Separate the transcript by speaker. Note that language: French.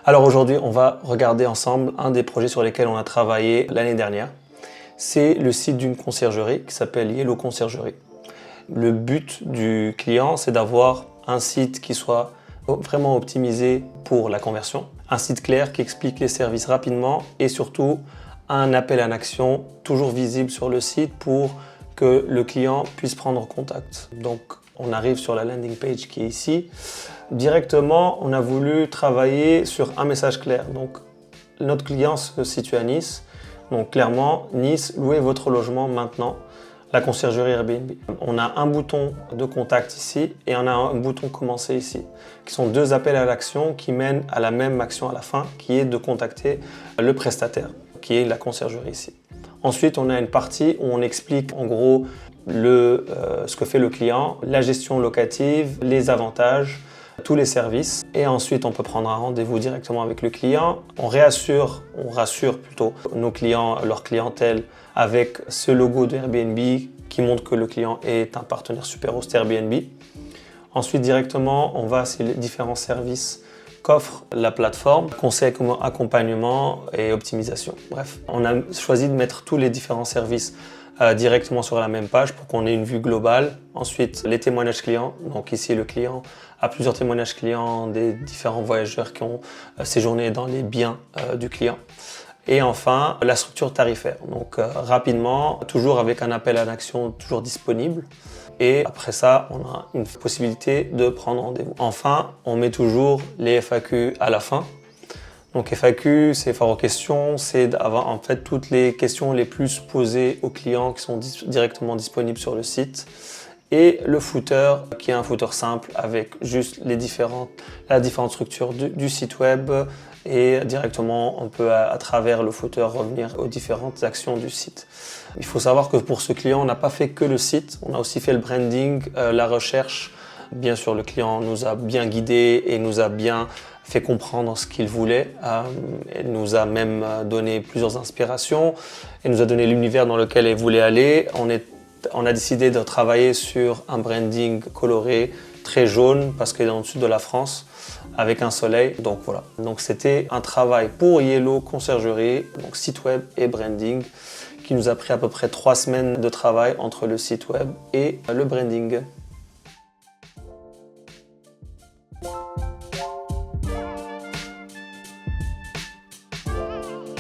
Speaker 1: Alors aujourd'hui, on va regarder ensemble un des projets sur lesquels on a travaillé l'année dernière. C'est le site d'une conciergerie qui s'appelle Yellow Conciergerie. Le but du client, c'est d'avoir un site qui soit vraiment optimisé pour la conversion, un site clair qui explique les services rapidement et surtout un appel à l'action toujours visible sur le site pour que le client puisse prendre contact. Donc on arrive sur la landing page qui est ici. Directement, on a voulu travailler sur un message clair. Donc notre client se situe à Nice. Donc clairement, Nice, louez votre logement maintenant. La conciergerie Airbnb. On a un bouton de contact ici et on a un bouton commencer ici, qui sont deux appels à l'action qui mènent à la même action à la fin, qui est de contacter le prestataire, qui est la conciergerie ici. Ensuite, on a une partie où on explique en gros ce que fait le client, la gestion locative, les avantages, tous les services. Et ensuite, on peut prendre un rendez-vous directement avec le client. On rassure plutôt nos clients, leur clientèle, avec ce logo de Airbnb qui montre que le client est un partenaire Superhost Airbnb. Ensuite, directement, on va sur les différents services qu'offre la plateforme, conseils, accompagnement et optimisation. Bref, on a choisi de mettre tous les différents services directement sur la même page pour qu'on ait une vue globale. Ensuite, les témoignages clients. Donc ici, le client a plusieurs témoignages clients des différents voyageurs qui ont séjourné dans les biens du client. Et enfin, la structure tarifaire. Donc rapidement, toujours avec un appel à l'action toujours disponible. Et après ça, on a une possibilité de prendre rendez-vous. Enfin, on met toujours les FAQ à la fin. Donc FAQ, c'est phare aux questions, c'est d'avoir en fait toutes les questions les plus posées aux clients qui sont directement disponibles sur le site. Et le footer, qui est un footer simple avec juste la différente structure du site web. Et directement, on peut à travers le footer revenir aux différentes actions du site. Il faut savoir que pour ce client, on n'a pas fait que le site, on a aussi fait le branding, la recherche. Bien sûr, le client nous a bien guidés et nous a bien fait comprendre ce qu'il voulait. Il nous a même donné plusieurs inspirations et nous a donné l'univers dans lequel il voulait aller. On a décidé de travailler sur un branding coloré, très jaune, parce qu'il est dans le sud de la France, avec un soleil. Donc voilà. Donc c'était un travail pour Yellow Conciergerie, donc site web et branding, qui nous a pris à peu près 3 semaines de travail entre le site web et le branding.